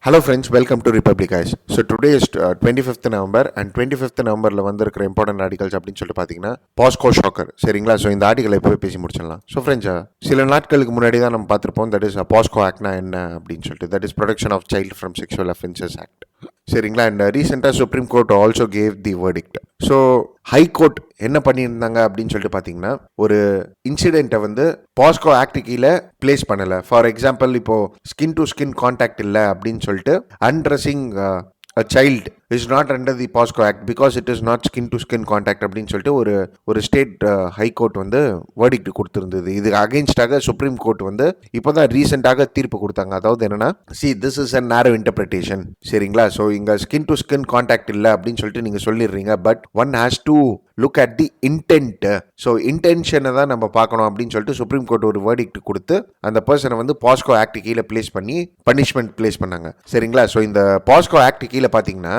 Hello friends, welcome to Republic Eyes. So today is 25th November and 25th Novemberல வந்திருக்கிற important articles அப்படின்னு சொல்லிட்டு பார்த்தீங்கன்னா Bosco ஷாக்கர். சரிங்களா? So இந்த ஆர்டிகல் எப்போவே பேசி முடிச்சிடலாம். ஸோ ஃப்ரெண்ட்ஸ், சில நாட்களுக்கு முன்னாடி தான் நம்ம பார்த்துருப்போம் தட் இஸ் பாஸ்கோ ஆக்ட்னா என்ன அப்படின்னு சொல்லிட்டு, that is protection of child from sexual offences act. சரிங்களா? அண்ட் ரீசெண்டாக Supreme Court also gave the verdict. So High Court என்ன பண்ணியிருந்தாங்க அப்படின்னு சொல்லிட்டு பார்த்தீங்கன்னா, ஒரு இன்சிடென்ட்டை வந்து பாஸ்கோ ஆக்ட் கீழே பிளேஸ் பண்ணலை. ஃபார் எக்ஸாம்பிள், இப்போ ஸ்கின் டு ஸ்கின் கான்டாக்ட் இல்லை அப்படின்னு சொல்லிட்டு அன்ட்ரெஸிங் a child is not under the POSCO Act because it is not skin to skin contact அப்படின்னு சொல்லிட்டு ஒரு ஸ்டேட் ஹை கோர்ட் வந்து வேர்டிக்ட் கொடுத்துருந்தது. இது அகெயின்ஸ்டாக சுப்ரீம் கோர்ட் வந்து இப்போதான் ரீசெண்டாக தீர்ப்பு கொடுத்தாங்க. அதாவது என்னன்னா, திஸ் இஸ் அ நேரோ இன்டர்பிரிட்டேஷன். சரிங்களா? ஸோ இங்கே ஸ்கின் டு ஸ்கின் கான்டாக்ட் இல்லை அப்படின்னு சொல்லிட்டு நீங்கள் சொல்லிடுறீங்க. But one has to look at the intent. So இன்டென்ஷனை தான் நம்ம பார்க்கணும் அப்படின்னு சொல்லிட்டு சுப்ரீம் கோர்ட் ஒரு வேர்டிக்ட் கொடுத்து அந்த பர்சனை வந்து பாஸ்கோ ஆக்ட் கீழே பிளேஸ் பண்ணி பனிஷ்மெண்ட் பிளேஸ் பண்ணாங்க. சரிங்களா? ஸோ இந்த பாஸ்கோ ஆக்ட் கீழே பார்த்தீங்கன்னா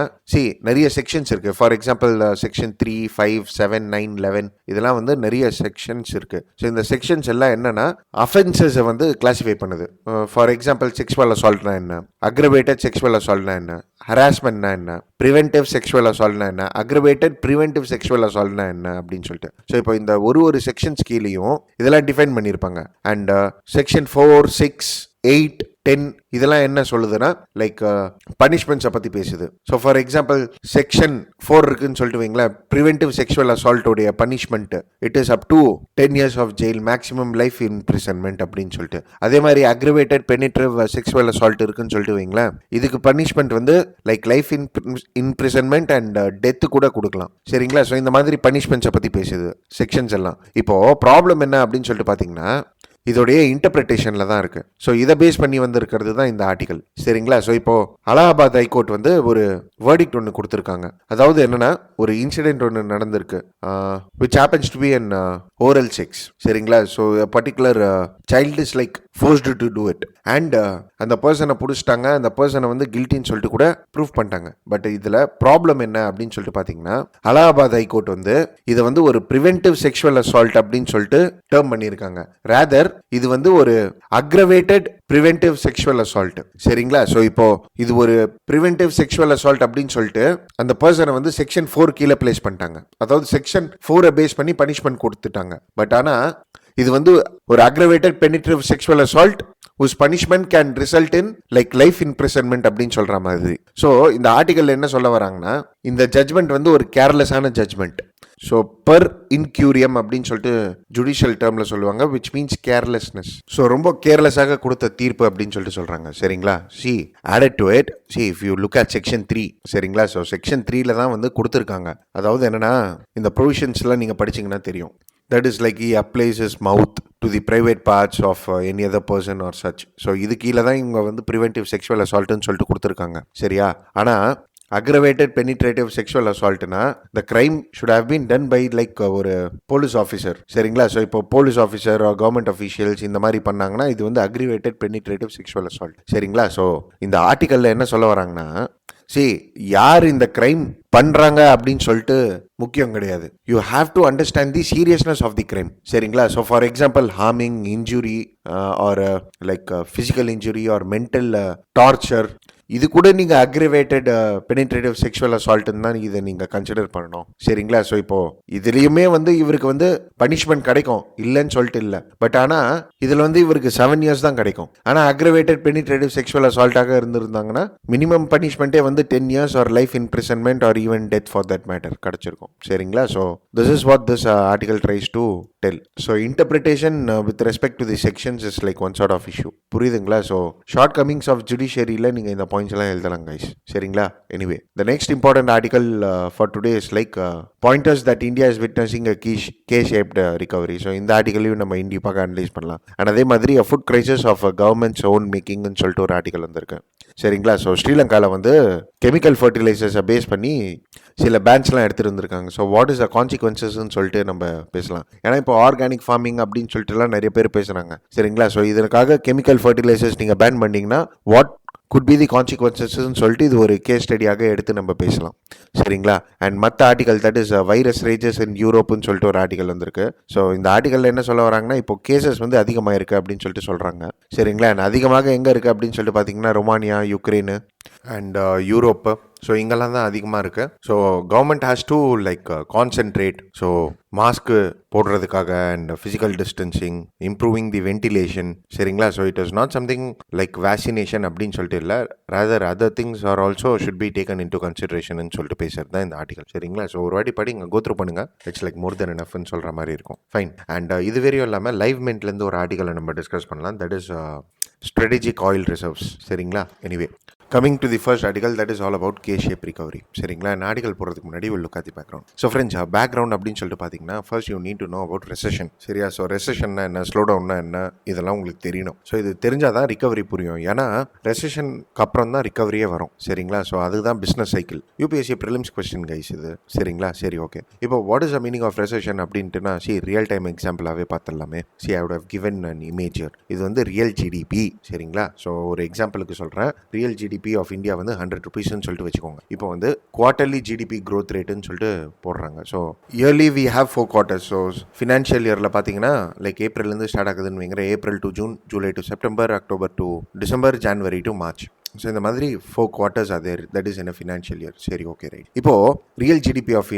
நிறைய செக்ஷன்ஸ் இருக்கு. ஃபார் எக்ஸாம்பிள் செக்ஷன் 3, 5, 7, 9, 11 இதெல்லாம் வந்து நிறைய செக்ஷன்ஸ் இருக்கு. ஸோ இந்த செக்ஷன்ஸ் எல்லாம் என்னன்னா அஃபென்சஸை வந்து கிளாசிஃபை பண்ணுது. ஃபார் எக்ஸாம்பிள் செக்ஷுவல் அசால்ட்னா என்ன, அக்ரவேட்டட் செக்ஷுவல் அசால்ட்னா என்ன, ஹராஸ்மெண்ட்னா என்ன, ப்ரிவென்டிவ் செக்ஷுவல் அசால்ட்னா என்ன, அக்ரவேட்டட் ப்ரிவென்டிவ் செக்ஷுவல் அசால்ட்னா என்ன அப்படின்னு சொல்லிட்டு. ஸோ இப்போ இந்த ஒரு செக்ஷன்ஸ் கீழேயும் இதெல்லாம் டிஃபைன் பண்ணியிருப்பாங்க. அண்ட் செக்ஷன் 4, 6, 8, 10 இதெல்லாம் என்ன சொல்லுதுன்னா, லைக் பனிஷ்மெண்ட்ஸை பற்றி பேசுது. ஸோ ஃபார் எக்ஸாம்பிள் செக்ஷன் 4 இருக்குன்னு சொல்லிட்டு வைங்களேன், ப்ரிவென்டிவ் செக்ஷுவல் அசால்ட்டோடைய punishment it is up to 10 years of jail, maximum life imprisonment அப்படின்னு சொல்லிட்டு. அதே மாதிரி அக்ரிவேட்டட் பெனிட்ரேவ் செக்ஷுவல் அசால்ட் இருக்குன்னு சொல்லிட்டு வைங்களேன், இதுக்கு பனிஷ்மெண்ட் வந்து like life imprisonment and death கூட கொடுக்கலாம். சரிங்களா? ஸோ இந்த மாதிரி பனிஷ்மெண்ட்ஸை பற்றி பேசுது செக்ஷன்ஸ் எல்லாம். இப்போ ப்ராப்ளம் என்ன அப்படின்னு சொல்லிட்டு பார்த்தீங்கன்னா, இதோடைய இன்டர்பிரிட்டேஷன்ல தான் இருக்கு. ஸோ இதை பேஸ் பண்ணி வந்திருக்கிறது தான் இந்த ஆர்டிகல். சரிங்களா? ஸோ இப்போ அலகாபாத் ஹைகோர்ட் வந்து ஒரு வேர்டிக்ட் ஒன்று கொடுத்துருக்காங்க. அதாவது என்னன்னா, ஒரு இன்சிடென்ட் ஒன்று நடந்திருக்கு, which happens to be an oral sex. சரிங்களா? So particular child is like forced to do it and அந்த பர்சனை பிடிச்சிட்டாங்க. அந்த பர்சனை வந்து கில்ட்டின்னு சொல்லிட்டு கூட ப்ரூவ் பண்ணிட்டாங்க. பட் இதில் ப்ராப்ளம் என்ன அப்படின்னு சொல்லிட்டு பார்த்தீங்கன்னா, அலகாபாத் ஹைகோர்ட் வந்து இதை வந்து ஒரு ப்ரிவென்டிவ் செக்ஷுவல் அசால்ட் அப்படின்னு சொல்லிட்டு டேர்ம் பண்ணியிருக்காங்க. ரேதர் இது வந்து ஒரு அக்ரவேட்டட் ப்ரிவென்டிவ் செக்ஷுவல் அசால்ட். சரிங்களா? ஸோ இப்போ இது ஒரு ப்ரிவென்டிவ் செக்ஷுவல் அசால்ட் அப்படின்னு சொல்லிட்டு அந்த பர்சனை வந்து செக்ஷன் 4 கீழே பிளேஸ் பண்ணிட்டாங்க. அதாவது செக்ஷன் 4 பேஸ் பண்ணி பனிஷ்மெண்ட் கொடுத்துட்டாங்க. பட் ஆனால் இது வந்து ஒரு aggravated penetrative sexual assault whose punishment can result in like life imprisonment அப்படின்னு சொல்ற மாதிரி. ஸோ இந்த ஆர்டிகல்ல என்ன சொல்ல வராங்கன்னா, இந்த ஜட்மெண்ட் வந்து ஒரு கேர்லெஸ்ஸான ஜட்மெண்ட். ஸோ பர் இன்க்யூரியம் அப்படின்னு சொல்லிட்டு ஜுடிஷியல் டேர்ம்ல சொல்லுவாங்க, விச் மீன்ஸ் கேர்லெஸ்னஸ். ஸோ ரொம்ப கேர்லெஸ்ஸாக கொடுத்த தீர்ப்பு அப்படின்னு சொல்லிட்டு சொல்றாங்க. சரிங்களா? added to it, if you look at section 3, சரிங்களா? ஸோ செக்ஷன் 3ல தான் வந்து கொடுத்துருக்காங்க. அதாவது என்னன்னா, இந்த ப்ரொவிஷன்ஸ்லாம் நீங்க படிச்சீங்கன்னா தெரியும். That is like he applies his mouth to the private parts of any other person or such. So இது கீழே தான் இவங்க வந்து ப்ரிவென்டிவ் செக்ஷுவல் அசால்ட்னு சொல்லிட்டு கொடுத்துருக்காங்க. சரியா? ஆனால் அக்ரவேட்டட் பெனிட்ரேட்டிவ் செக்ஷுவல் அசால்ட்னா the crime should have been done by like ஒரு போலீஸ் ஆஃபீஸர். சரிங்களா? ஸோ இப்போ போலீஸ் ஆஃபீஸர் கவர்மெண்ட் அஃபீஷியல்ஸ் இந்த மாதிரி பண்ணாங்கன்னா இது வந்து அக்ரிவேட்டட் பெனிட்ரேட்டிவ் செக்ஷுவல் அசால்ட். சரிங்களா? ஸோ இந்த ஆர்டிக்கல்ல என்ன சொல்ல வராங்கன்னா, யார் இந்த கிரைம் பண்றாங்க அப்படின்னு சொல்லிட்டு முக்கியம் கிடையாது. You have to understand the seriousness of the crime. சரிங்களா? So for example harming, injury or like physical injury or mental torture, இது கூட நீங்க அக்ரிவேட்டட் பெனிட்ரேட்டிவ் செக்ஷுவல் அசால்ட்னு தான் இதை நீங்க கன்சிடர் பண்ணணும். சரிங்களா? ஸோ இப்போ இதுலயுமே வந்து இவருக்கு வந்து பனிஷ்மெண்ட் கிடைக்கும், இல்லைன்னு சொல்லிட்டு இல்லை. பட் ஆனா இதுல வந்து இவருக்கு 7 years தான் கிடைக்கும். ஆனா அக்ரிவேட்டட் பெனிட்ரேட்டிவ் செக்ஷுவல் அசால்ட்டாக இருந்திருந்தாங்கன்னா மினிமம் பனிஷ்மெண்ட்டே வந்து 10 years or life imprisonment or even death for that matter கிடைச்சிருக்கும். சரிங்களா? So this is what this article tries to tell. So interpretation with respect to the sections is like one sort of issue. புரியுதுங்களா? So shortcomings of ஜுடிஷியரியில் நீங்கள் இந்த points எல்லாம் எழுதலாம் guys. சரிங்களா? Anyway, the next important article for today is like pointers that India is witnessing a K-shaped recovery. So இந்த ஆர்டிகலையும் நம்ம இண்டிப்பாக analyse பண்ணலாம். அண்ட் அதே மாதிரி a food crisis of government's own makingன்னு சொல்லிட்டு ஒரு ஆர்டிகல் வந்திருக்கு. சரிங்களா? ஸோ ஸ்ரீலங்காவில் வந்து கெமிக்கல் ஃபர்டிலைசர்ஸை பேஸ் பண்ணி சில பேன்ஸ்லாம் எடுத்துகிட்டு வந்திருக்காங்க. ஸோ வாட் இஸ் த கான்சிக்வன்சஸ்ன்னு சொல்லிட்டு நம்ம பேசலாம். ஏன்னா இப்போ ஆர்கானிக் ஃபார்மிங் அப்படின்னு சொல்லிட்டுலாம் நிறைய பேர் பேசுகிறாங்க. சரிங்களா? ஸோ இதற்காக கெமிக்கல் ஃபர்டிலைசர்ஸ் நீங்கள் பேன் பண்ணிங்கன்னா வாட் குட் பி தி கான்சிக்வன்சஸ்ன்னு சொல்லிட்டு இது ஒரு கேஸ் ஸ்டடியாக எடுத்து நம்ம பேசலாம். சரிங்களா? அண்ட் மற்ற article that is virus rages in யூரோப்னு சொல்லிட்டு ஒரு ஆர்டிகல் வந்திருக்கு. ஸோ இந்த ஆர்டிகலில் என்ன சொல்ல வராங்கன்னா, இப்போ கேசஸ் வந்து அதிகமாக இருக்குது அப்படின்னு சொல்லிட்டு சொல்கிறாங்க. சரிங்களா? அண்ட் அதிகமாக எங்கே இருக்குது அப்படின்னு சொல்லிட்டு பார்த்தீங்கன்னா Romania, Ukraine and Europe. So இங்கெல்லாம் தான் அதிகமாக இருக்குது. So government has to like concentrate. So mask போடுறதுக்காக and physical distancing, improving the ventilation. சரிங்களா? So it is not something like vaccination அப்படின்னு சொல்லிட்டு இல்லை, rather other things are also should be taken into consideration சொல்லிட்டு பேசுறது தான் இந்த article. சரிங்களா? ஸோ ஒரு வாட்டி படிங்க, கோத்ரூ பண்ணுங்க, இட்ஸ் லைக் மோர் தென் எனஃப்னு சொல்கிற மாதிரி இருக்கும். ஃபைன். அண்ட் இது வரையும் இல்லாமல் லைவ் மின்ட்லேருந்து ஒரு ஆர்டிகலை நம்ம டிஸ்கஸ் பண்ணலாம். That is strategic oil reserves. சரிங்களா? Anyway, coming to the first article, that is all about K-shape recovery. சரிங்களா? இந்த ஆர்டிகல் போகிறதுக்கு முன்னாடி ஒரு look at the background. So friends, background அப்படின்னு சொல்லிட்டு பார்த்தீங்கன்னா, first you need to know about recession. சரியா? ஸோ ரெசெஷன்னா என்ன, ஸ்லோ டவுன்னா என்ன, இதெல்லாம் உங்களுக்கு தெரியணும். ஸோ இது தெரிஞ்சால் தான் ரிகவரி புரியும். ஏன்னா ரெசெஷனுக்கு அப்புறம் தான் ரிகவரியே வரும். சரிங்களா? ஸோ அதுதான் business cycle. UPSC prelims question guys இது. சரிங்களா? சரி, ஓகே. இப்போ what is the meaning of recession அப்படின்ட்டுனா, ரியல் டைம் எக்ஸாம்பிளாகவே பார்த்துடலாமே. I would have given an image. இது வந்து ரியல் ஜிடிபி. சரிங்களா? ஸோ ஒரு எக்ஸாம்பிளுக்கு சொல்கிறேன். ரியல் ஜிடிபி ஆஃப் இந்தியா வந்து 100 rupeesன்னு சொல்லிட்டு வச்சுக்கோங்க. இப்போ வந்து குவார்டர்லி ஜிடிபி க்ரோத் ரேட்டுன்னு சொல்லிட்டு போடுறாங்க. So yearly we have 4 quarters. So financial இயரில் பார்த்தீங்கன்னா லைக் ஏப்ரல்லேருந்து ஸ்டார்ட் ஆகுதுன்னு வைங்கிற, April to June, July to September, October to December, January to March. So இந்த மாதிரி 4 quarters are there. That is in a financial year. சரி, okay, right. இப்போது real GDP of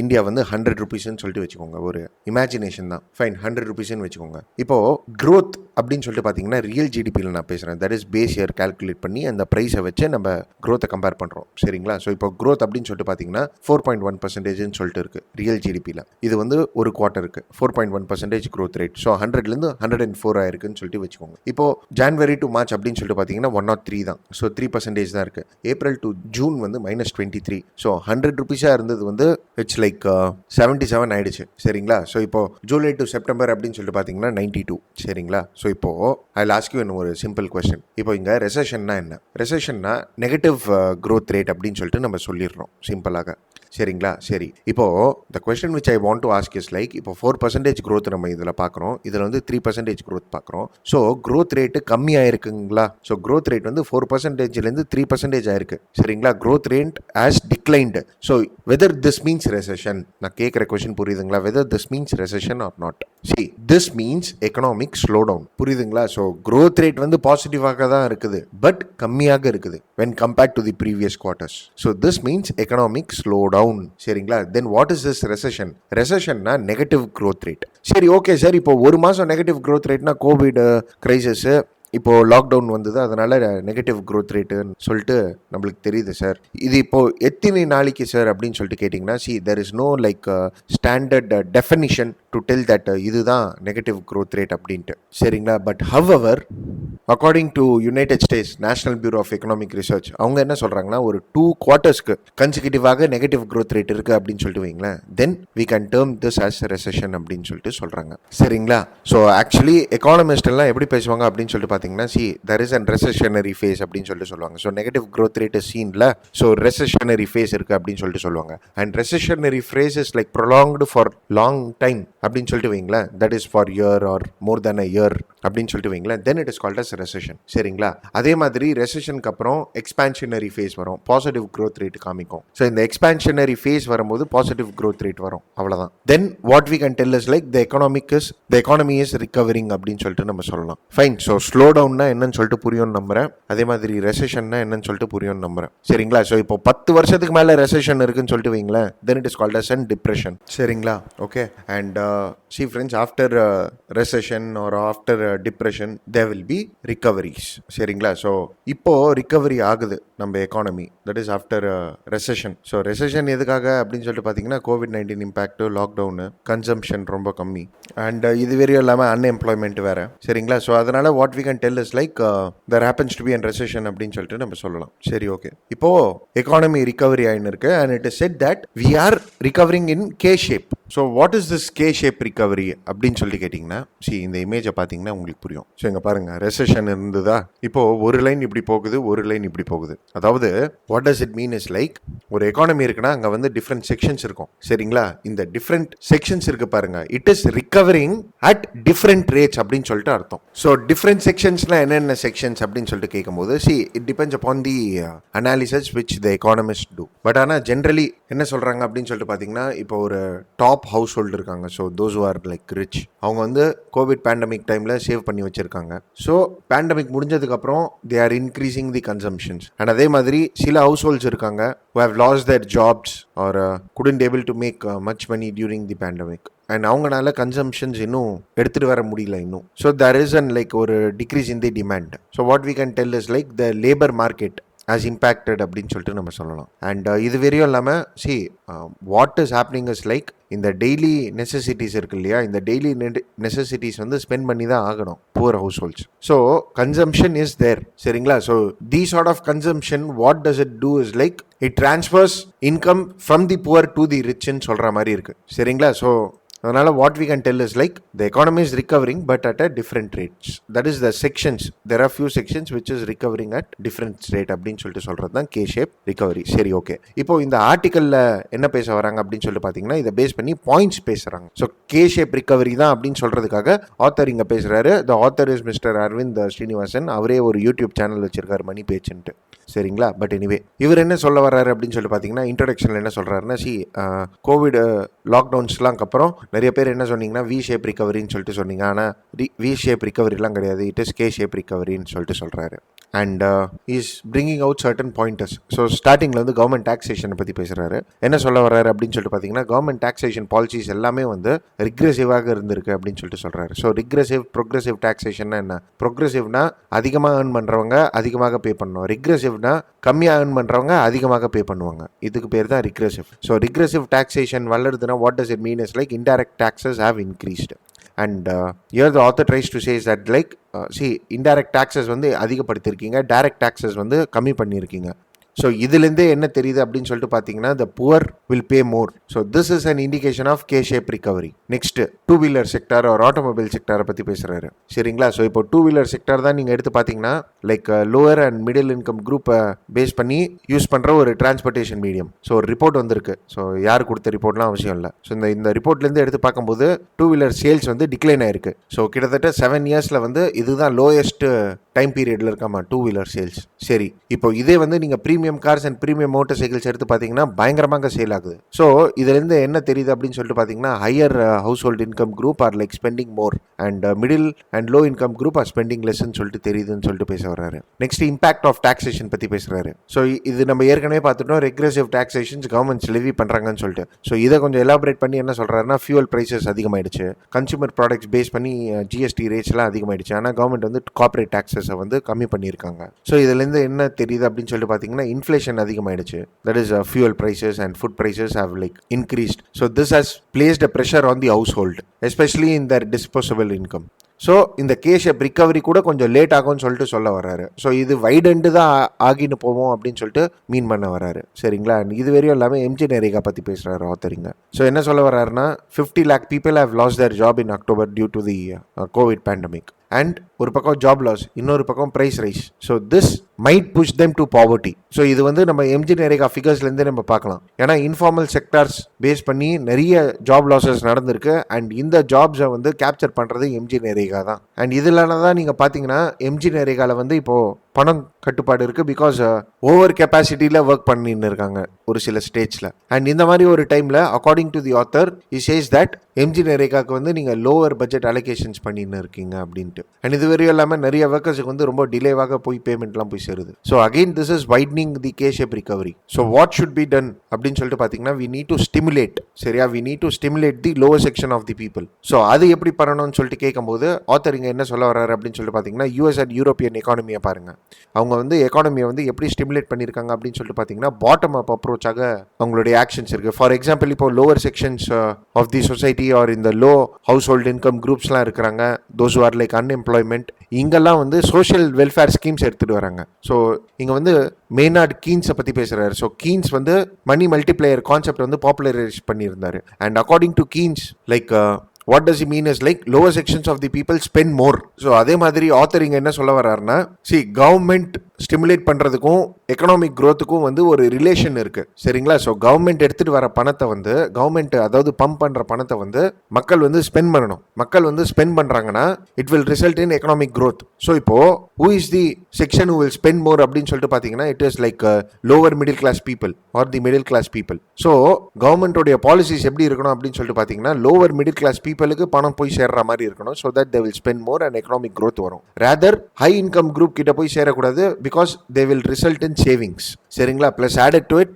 India வந்து 100 rupeesன்னு சொல்லிட்டு வச்சுக்கோங்க. ஒரு இமேஜினேஷன் தான். ஃபைன், 100 rupeesன்னு வச்சுக்கோங்க. இப்போது க்ரோத் அப்படின்னு சொல்லிட்டு பார்த்தீங்கன்னா ரியல் ஜிடிபியில் நான் பேசுகிறேன். That is base year calculate பண்ணி அந்த ப்ரைஸை வச்சு நம்ம க்ரோத்தை கம்பேர் பண்ணுறோம். சரிங்களா? ஸோ இப்போ க்ரோத் அப்படின்னு சொல்லிட்டு பார்த்தீங்கன்னா 4.1% சொல்லிட்டு இருக்குது ரியல் ஜிடிபியில். இது வந்து ஒரு குவார்ட்டருக்கு 4.1% க்ரோத் ரேட். ஸோ 100லேருந்து 104 ஆயிருக்குன்னு சொல்லிட்டு வச்சுக்கோங்க. இப்போது ஜான்வரி டு மார்ச் அப்படின்னு சொல்லிட்டு பார்த்தீங்கன்னா 103 தான். ஸோ 3% தான் இருக்குது. ஏப்ரல் டு ஜூன் வந்து -23. ஸோ 100 rupeesஆக இருந்தது வந்து இட்ஸ் லைக் 77 ஆயிடுச்சு. சரிங்களா? ஸோ இப்போ ஜூலை டு செப்டம்பர் அப்படின்னு சொல்லிட்டு பார்த்தீங்கன்னா 92. சரிங்களா? ஸோ இப்போது ஐ லாஸ்க் யூ ஒரு சிம்பிள் கொஸ்டின். இப்போ இங்கே ரெசெஷன்னா என்ன? ரெசெஷன்னா நெகட்டிவ் க்ரோத் ரேட் அப்படின்னு சொல்லிட்டு நம்ம சொல்லிடுறோம் சிம்பிளாக. சரிங்களா? சரி, இப்போது the question which I want to ask is like, இப்போ 4% க்ரோத் நம்ம இதில் பார்க்குறோம், இதில் வந்து 3% க்ரோத் பார்க்குறோம். ஸோ க்ரோத் ரேட்டு கம்மியாக இருக்குங்களா? ஸோ க்ரோத் ரேட் வந்து 4%லேருந்து 3% ஆயிருக்கு. சரிங்களா? Growth rate has declined. So whether this means recession, நான் கேட்குற கொஸ்டின் புரியுதுங்களா? Whether this means recession or not. See, this means economic slow down. புரியுதுங்களா? ஸோ க்ரோத் ரேட் வந்து பாசிட்டிவாக தான் இருக்குது, பட் கம்மியாக இருக்குது when compared to the previous quarters. So this means economic slow down. சரிங்களா? Then what is this recession? ரெசெஷன்னா negative growth rate. சரி, ஓகே சார். இப்போ ஒரு மாதம் நெகட்டிவ் க்ரோத் ரேட்னா கோவிட் கிரைசிஸ், இப்போது லாக்டவுன் வந்தது, அதனால் நெகட்டிவ் க்ரோத் ரேட்டுன்னு சொல்லிட்டு நம்மளுக்கு தெரியுது சார். இது இப்போது எத்தனை நாளைக்கு சார் அப்படின்னு சொல்லிட்டு கேட்டிங்கன்னா, there is no like standard definition to tell that இதுதான் நெகட்டிவ் க்ரோத் ரேட் அப்படின்ட்டு. சரிங்களா? But however, according to United States National Bureau of Economic Research, அவங்க என்ன சொல்கிறாங்கன்னா, ஒரு 2 quartersக்கு கன்சிக்யூட்டிவாக நெகட்டிவ் க்ரோத் ரேட் இருக்குது அப்படின்னு சொல்லிட்டு வைங்களேன், then we can term this as recession அப்படின்னு சொல்லிட்டு சொல்கிறாங்க. சரிங்களா? ஸோ ஆக்சுவலி எக்கானமிஸ்ட் எல்லாம் எப்படி பேசுவாங்க அப்படின்னு சொல்லிட்டு பார்த்தீங்கன்னா, there is an recessionary phase அப்படின்னு சொல்லிட்டு சொல்லுவாங்க. ஸோ நெகட்டிவ் க்ரோத் ரேட் சீன்ல, ஸோ ரெசெஷனரி ஃபேஸ் இருக்குது அப்படின்னு சொல்லிட்டு சொல்லுவாங்க. And recessionary phase is like prolonged for long time அப்படின்னு சொல்லிட்டு வைங்களேன், that is for year or more then a year அப்படின்னு சொல்லிட்டு வைங்களேன், then it is called as recession. சரிங்களா? அதே மாதிரி ரெசெஷனுக்கு அப்புறம் எக்ஸ்பான்ஷனரி ஃபேஸ் வரும், பாசிட்டிவ் க்ரோத் ரேட் காமிக்கும். ஸோ இந்த எக்ஸ்பான்ஷனரி ஃபேஸ் வரும்போது பாசிட்டிவ் க்ரோத் ரேட் வரும், அவ்வளோதான். Then what we can tell is like the economy is recovering அப்படின்னு சொல்லிட்டு நம்ம சொல்லலாம். ஃபைன். ஸோ ஸ்லோ டவுன்னா என்னன்னு சொல்லிட்டு புரியும்னு நம்புறேன். அதே மாதிரி ரெசெஷன்னா என்னன்னு சொல்லிட்டு புரியும்னு நம்புறேன். சரிங்களா? ஸோ இப்போ 10 வருஷத்துக்கு மேலே ரெசெஷன் இருக்குன்னு சொல்லிட்டு வைங்களேன், then it is called as an depression. சரிங்களா? Okay. And see friends, after recession or after depression there will be recoveries. சரிங்களா? ஸோ இப்போ ரிகவரி ஆகுது நம்ம economy, that is after recession. So recession எதுக்காக அப்படின்னு சொல்லிட்டு பார்த்தீங்கன்னா, COVID-19 இம்பேக்ட், லாக்டவுனு, கன்சம்ஷன் ரொம்ப கம்மி, அண்ட் இது வரையும் இல்லாமல் அன்எம்ப்ளாய்மெண்ட் வேறு. சரிங்களா? ஸோ அதனால் what we can tell is like there happens to be an recession அப்படின்னு சொல்லிட்டு நம்ம சொல்லலாம். சரி, ஓகே. இப்போ எக்கானமி ரிகவரி ஆயின்னு இருக்கு, and it is set that we are recovering in K shape. So what is this K shape recovery அப்படின்னு சொல்லி கேட்டிங்கன்னா, இந்த இமேஜை பார்த்தீங்கன்னா உங்களுக்கு புரியும். ஸோ இங்கே பாருங்கள், ரெசெஷன் இருந்ததா, இப்போது ஒரு லைன் இப்படி போகுது, ஒரு லைன் இப்படி போகுது. அதாவது what does it mean is like, ஒரு எக்கானமி இருக்குன்னா அங்கே வந்து டிஃப்ரெண்ட் செக்ஷன்ஸ் இருக்கும். சரிங்களா? இந்த டிஃப்ரெண்ட் செக்ஷன்ஸ் இருக்கு பாருங்க, it is recovering at different rates அப்படின்னு சொல்லிட்டு அர்த்தம். ஸோ டிஃப்ரெண்ட் செக்ஷன்ஸ்னா என்னென்ன செக்ஷன்ஸ் அப்படின்னு சொல்லிட்டு கேட்கும்போது, it depends upon the analysis which the economist do. But ஆனால் ஜென்ரலி என்ன சொல்கிறாங்க அப்படின்னு சொல்லிட்டு பார்த்தீங்கன்னா, இப்போ ஒரு டாப் ஹவுஸ் ஹோல்டு இருக்காங்க. So those are like rich, அவங்க வந்து கோவிட் பேண்டமிக் டைமில் சேவ் பண்ணி வச்சுருக்காங்க. ஸோ பேண்டமிக் முடிஞ்சதுக்கப்புறம் they are increasing the consumptions. And அதே மாதிரி சில ஹவுஸ் ஹோல்ட்ஸ் இருக்காங்க who have lost their jobs or couldn't able to make much money during the pandemic. And அவங்களால கன்சம்ஷன்ஸ் இன்னும் எடுத்துகிட்டு வர முடியல இன்னும். So there is an like ஒரு decrease in the demand. So what we can tell is like the labour market as impacted அப்படின்னு சொல்லிட்டு நம்ம சொல்லலாம். அண்ட் இது வரையும் இல்லாமல் what is happening is like, இந்த டெய்லி நெசசிட்டிஸ் இருக்கு இல்லையா, இந்த டெய்லி நெசசிட்டிஸ் வந்து ஸ்பெண்ட் பண்ணி தான் ஆகணும் poor households. So consumption is there. சரிங்களா? So the chart of consumption what does it do is like it transfers income from the poor to the ரிச்ன்னு சொல்கிற மாதிரி இருக்குது. சரிங்களா? ஸோ அதனால் what we can tell is like the economy is recovering but at a different rates. That is the sections, there are few sections which is recovering at different rate அப்படின்னு சொல்லிட்டு சொல்கிறது தான் கே ஷேப் ரிகவரி. சரி, okay. இப்போ இந்த ஆர்டிக்கலில் என்ன பேச வராங்க அப்படின்னு சொல்லிட்டு பார்த்தீங்கன்னா, இதை பேஸ் பண்ணி பாயிண்ட்ஸ் பேசுகிறாங்க. ஸோ கே ஷேப் ரிகவரி தான் அப்படின்னு சொல்கிறதுக்காக ஆத்தர் இங்கே பேசுகிறாரு. The author is Mr Arvind Srinivasan. அவரே ஒரு யூடியூப் சேனல் வச்சிருக்காரு, மணி பேச்சுன்ட்டு. சரிங்களா? பட் எனிவே இவர் என்ன சொல்ல வர்றாரு அப்படின்னு சொல்லி பார்த்தீங்கன்னா, இன்ட்ரடக்ஷனில் என்ன சொல்கிறாருன்னா, கோவிட் லாக்டவுன்ஸ்லாம் அப்புறம் நிறைய பேர் என்ன சொன்னீங்கன்னா வி ஷேப் ரிகவரின்னு சொல்லிட்டு சொன்னீங்க. ஆனால் வி ஷேப் ரிகவரிலாம் கிடையாது, இட் இஸ் கே ஷேப் ரிகவரின்னு சொல்லிட்டு சொல்கிறாரு. And is bringing out certain pointers. So ஸ்டார்டிங்கில் வந்து கவர்மெண்ட் டாக்ஸேஷனை பற்றி பேசுகிறாரு. என்ன சொல்ல வர்றாரு அப்படின்னு சொல்லிட்டு பார்த்தீங்கன்னா, கவர்மெண்ட் டாக்ஸேஷன் பாலிசிஸ் எல்லாமே வந்து ரிக்ரெசிவாக இருந்திருக்கு அப்படின்னு சொல்லிட்டு சொல்கிறாரு. ஸோ ப்ரொக்ரெசிவ் டாக்ஸேஷன்னா என்ன? ப்ரொக்ரெசிவ்னா அதிகமாக ஏர்ன் பண்ணுறவங்க அதிகமாக பே பண்ணணும், ரிக்ரெசிவ்னா கம்மியாக ஏர்ன் பண்ணுறவங்க அதிகமாக பே பண்ணுவாங்க. இதுக்கு பேர் தான் ரிக்ரெசிவ். ஸோ ரிக்ரெசிவ் டாக்ஸேஷன் வளருதுன்னா what does it mean is like indirect taxes have increased. And here the author tries to say is that like indirect taxes வந்து அதிகப்படுத்திருக்கீங்க, டைரக்ட் taxes வந்து கம்மி பண்ணியிருக்கீங்க. ஸோ இதுலேருந்தே என்ன தெரியுது அப்படின்னு சொல்லிட்டு பார்த்தீங்கன்னா, the poor will pay more. So this is an indication of K shape recovery. Next two wheeler sector ஒரு ஆட்டோமொபைல் செக்டாரை பற்றி பேசுகிறாரு. சரிங்களா? ஸோ இப்போ டூ வீலர் செக்டார் தான் நீங்கள் எடுத்து பார்த்தீங்கன்னா, like lower and middle income குரூப்பை பேஸ் பண்ணி யூஸ் பண்ணுற ஒரு டிரான்ஸ்போர்ட்டேஷன் மீடியம். ஸோ ஒரு ரிப்போர்ட் வந்திருக்கு. ஸோ யார் கொடுத்த ரிப்போர்ட்லாம் அவசியம் இல்லை. ஸோ இந்த ரிப்போர்ட்லேருந்து எடுத்து பார்க்கும்போது டூ வீலர் சேல்ஸ் வந்து டிக்ளைன் ஆயிருக்கு. ஸோ கிட்டத்தட்ட 7 இயர்ஸில் வந்து இதுதான் லோயஸ்ட் டைம் பீரியடில் இருக்காமா டூ வீலர் சேல்ஸ். சரி, இப்போ இதே வந்து நீங்கள் premium cars and premium motor cycles எடுத்து பார்த்தீங்கன்னா பயங்கரமாக சேல் ஆகுது. ஸோ இதுலேருந்து என்ன தெரியுது அப்படின்னு சொல்லிட்டு பார்த்தீங்கன்னா, higher households income group are like spending more and middle and low income group are spending லெஸ்ன்னு சொல்லிட்டு தெரியுதுன்னு சொல்லிட்டு பேச வர்றாரு. நெக்ஸ்ட் இம்பாக்ட் ஆஃப் டாக்ஸேஷன் பற்றி பேசுகிறாரு. ஸோ இது நம்ம ஏற்கனவே பார்த்துட்டோம், ரெக்ரெசிவ் டாக்ஸேஷன்ஸ் கவர்மெண்ட்ஸ் லெவி பண்ணுறாங்கன்னு சொல்லிட்டு. ஸோ இதை கொஞ்சம் எலாபரேட் பண்ணி என்ன சொல்கிறாருன்னா, ஃபியூவல் ப்ரைஸஸ் அதிகமாகிடுச்சு, கன்சூமர் ப்ராடக்ட்ஸ் பேஸ் பண்ணி ஜிஎஸ்டி ரேட்ஸ்லாம் அதிகமாகிடுச்சு, ஆனால் கவர்மெண்ட் வந்து கார்பரேட் டாக்ஸஸை வந்து கம்மி பண்ணியிருக்காங்க. ஸோ இதுலேருந்து என்ன தெரியுது அப்படின்னு சொல்லிட்டு பார்த்தீங்கன்னா, இன்ஃப்ளேஷன் அதிகமாகிடுச்சு. That is fuel prices and food prices have like increased. So this has placed a pressure on the household, especially in their disposable income. So இந்த கே ஷேப் ரிகவரி கூட கொஞ்சம் லேட் ஆகும்னு சொல்லிட்டு சொல்ல வர்றாரு. So இது வைடண்டு தான் ஆகின்னு போவோம் அப்படின்னு சொல்லிட்டு மீன் பண்ண வர்றாரு. சரிங்களா? இது வரையும் எல்லாமே எம்ஜி நரேகா பற்றி பேசுகிறாரு ஆத்தரிங்க. ஸோ என்ன சொல்ல வர்றாருன்னா, 50 lakh people have lost their job in October due to the COVID pandemic. And ஒரு பக்கம் ஜாப் லாஸ், இன்னொரு பக்கம் price rise. So this might push them to poverty. ஸோ இது வந்து நம்ம எம்ஜி நரேகா ஃபிகர்ஸ்லேருந்தே நம்ம பார்க்கலாம். ஏன்னா இன்ஃபார்மல் செக்டார்ஸ் பேஸ் பண்ணி நிறைய ஜாப் லாஸஸ் நடந்திருக்கு. அண்ட் இந்த ஜாப்ஸை வந்து கேப்சர் பண்ணுறது எம்ஜி நரேகா தான். அண்ட் இதில் தான் நீங்கள் பார்த்தீங்கன்னா, எம்ஜி நரேகாவில் வந்து இப்போது பணம் கட்டுப்பாடு இருக்குது. பிகாஸ் ஓவர் கெப்பாசிட்டியில் ஒர்க் பண்ணின்னு இருக்காங்க ஒரு சில ஸ்டேட்ஸில். அண்ட் இந்த மாதிரி ஒரு டைமில் according to the author he says that MG நரேகாவுக்கு வந்து நீங்கள் லோவர் பட்ஜெட் அலோகேஷன்ஸ் பண்ணின்னு இருக்கீங்க அப்படின்ட்டு. அண்ட் இது வரையும் இல்லாமல் நிறைய ஒர்க்கர்ஸுக்கு வந்து ரொம்ப டிலேவாக போய் பேமெண்ட்லாம் போய் சேருது. So again this is widening the K shape recovery. So what should be done அப்படின்னு சொல்லிட்டு பார்த்தீங்கன்னா, வி நீட் டு ஸ்டிமுலேட். சரியா? We need to stimulate the lower section of the people. So அது எப்படி பண்ணணும்னு சொல்லிட்டு கேட்கும்போது ஆத்தர் இங்க என்ன சொல்ல வர்றாரு அப்படின்னு சொல்லிட்டு பார்த்தீங்கன்னா, யூஎஸ் அண்ட் யூரோப்பியன் எக்கானமியை பாருங்க. அவங்க வந்து எக்கானமியை வந்து எப்படி ஸ்டிமுலேட் பண்ணியிருக்காங்க அப்படின்னு சொல்லிட்டு பார்த்தீங்கன்னா, பாட்டம் அப் அப்ரோச்சாக அவங்களுடைய ஆக்ஷன்ஸ் இருக்குது. ஃபார் எக்ஸாம்பிள், இப்போ lower sections of the society or இந்த லோ ஹவுஸ் ஹோல்டு இன்கம் குரூப்ஸ்லாம் இருக்கிறாங்க, தோஸ் ஆர் லைக் அன்எம்ப்ளாய்மெண்ட், இங்கெல்லாம் வந்து சோஷியல் வெல்ஃபேர் ஸ்கீம்ஸ் எடுத்துகிட்டு வராங்க. ஸோ இங்கே வந்து மெய்னார்ட் கீன்ஸை பற்றி பேசுகிறாரு. ஸோ கீன்ஸ் வந்து மணி மல்டிப்ளையர் கான்செப்ட் வந்து பாப்புலரைஸ் பண்ணியிருந்தாரு. And according to Keynes, like what does he mean is like lower sections of the people spend more. So அதே மாதிரி ஆத்தர் இங்கே என்ன சொல்ல வர்றாருன்னா, கவர்மெண்ட் ஸ்டிமுலேட் பண்ணுறதுக்கும் எக்கனாமிக் க்ரோத்துக்கும் வந்து ஒரு ரிலேஷன் இருக்குது, சரிங்களா? ஸோ கவர்மெண்ட் எடுத்துகிட்டு வர பணத்தை வந்து கவர்மெண்ட், அதாவது பம்ப் பண்ணுற பணத்தை வந்து மக்கள் வந்து ஸ்பெண்ட் பண்ணணும். மக்கள் வந்து ஸ்பெண்ட் பண்ணுறாங்கன்னா it will result in economic growth. So இப்போது who is the section who will spend more அப்படின்னு சொல்லிட்டு பார்த்தீங்கன்னா, it is like lower middle class people are the middle class people. So கவர்மெண்ட்டோடைய பாலிசிஸ் எப்படி இருக்கணும் அப்படின்னு சொல்லிட்டு பார்த்தீங்கன்னா, லோவர் மிடில் கிளாஸ் பீப்புளுக்கு பணம் போய் சேர்ற மாதிரி இருக்கணும். So that they will spend more and economic growth வரும். ரேதர் ஹை இன்கம் குரூப் கிட்ட போய் சேரக்கூடாது, because they will result in savings, சரிங்களா? பிளஸ் ஆடட் டு இட்,